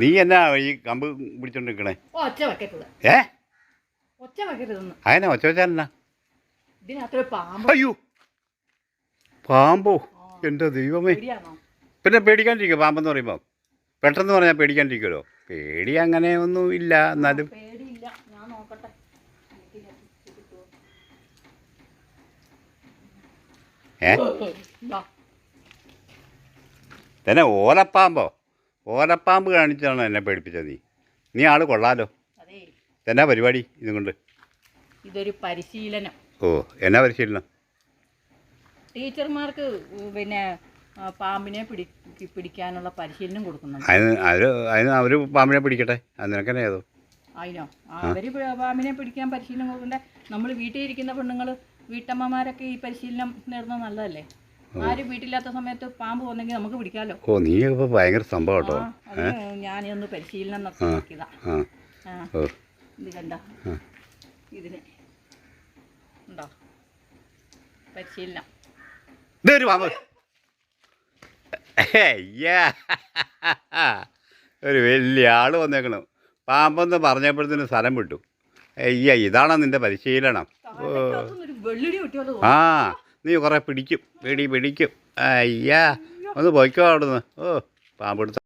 നീ എന്നാ ഈ കമ്പ് പിടിച്ചോണ്ട് നിൽക്കണേ? ഒച്ച വെക്കരുത്. ഏ ഒച്ച വെക്കരുതെന്ന്. അതിനാ ഒച്ച വെച്ചാലെന്നാ? ഇതിനകത്തൊരു പാമ്പ്. അയ്യോ, പാമ്പോ? എൻ്റെ ദൈവമേ. പിന്നെ പേടിക്കാണ്ടിരിക്കുക. പാമ്പെന്ന് പറയുമ്പോൾ പെട്ടെന്ന് പറഞ്ഞാൽ പേടിക്കാണ്ടിരിക്കുമല്ലോ. പേടി അങ്ങനെ ഒന്നും ഇല്ല. എന്നാലും പേടിയില്ല. ഞാൻ നോക്കട്ടെ. തന്നെ ഓലപ്പാമ്പോ? ഓലപ്പാമ്പ് കാണിച്ചാണോ എന്നെ പേടിപ്പിച്ചത്? നീ ആള് കൊള്ളാലോ. എന്നാ പരിപാടി ഇതും കൊണ്ട്? ഇതൊരു പരിശീലനം. ഓ, എന്നാ പരിശീലനം? ടീച്ചർമാർക്ക് പിന്നെ പാമ്പിനെ പിടിക്കാനുള്ള പരിശീലനം കൊടുക്കുന്നുണ്ട്. അതിന് അവർ പാമ്പിനെ പിടിക്കട്ടെ. അത് നിനക്കെന്നെ ഏതോ അതിനോ അവർ പാമ്പിനെ പിടിക്കാൻ പരിശീലനം കൊടുക്കണ്ടേ? നമ്മൾ വീട്ടിൽ ഇരിക്കുന്ന പെണ്ണുങ്ങൾ, വീട്ടമ്മമാരൊക്കെ ഈ പരിശീലനം നേടുന്നത് നല്ലതല്ലേ? ആരും വീട്ടില്ലാത്ത സമയത്ത് പാമ്പ് വന്നെങ്കിൽ നമുക്ക് പിടിക്കാമല്ലോ. ഓ, നീ ഇപ്പോൾ ഭയങ്കര സംഭവം കേട്ടോ. ഞാനൊന്ന് പരിശീലനം നോക്കിയതാ. ഇത് കണ്ടോ? ഇതിന് ഉണ്ടോ പരിശീലനം? ഇതൊരു പാമ്പ്. ഒരു വലിയ ആള് വന്നേക്കണു. പാമ്പെന്ന് പറഞ്ഞപ്പോഴത്തേന് സ്ഥലം വിട്ടു. ഇതാണോ നിന്റെ പരിശീലനം? ആ, നീ കുറേ പിടിക്കും. പിടിക്കും. ഒന്ന് പോയിക്കോ അവിടുന്ന്. ഓ, പാമ്പ് എടുത്ത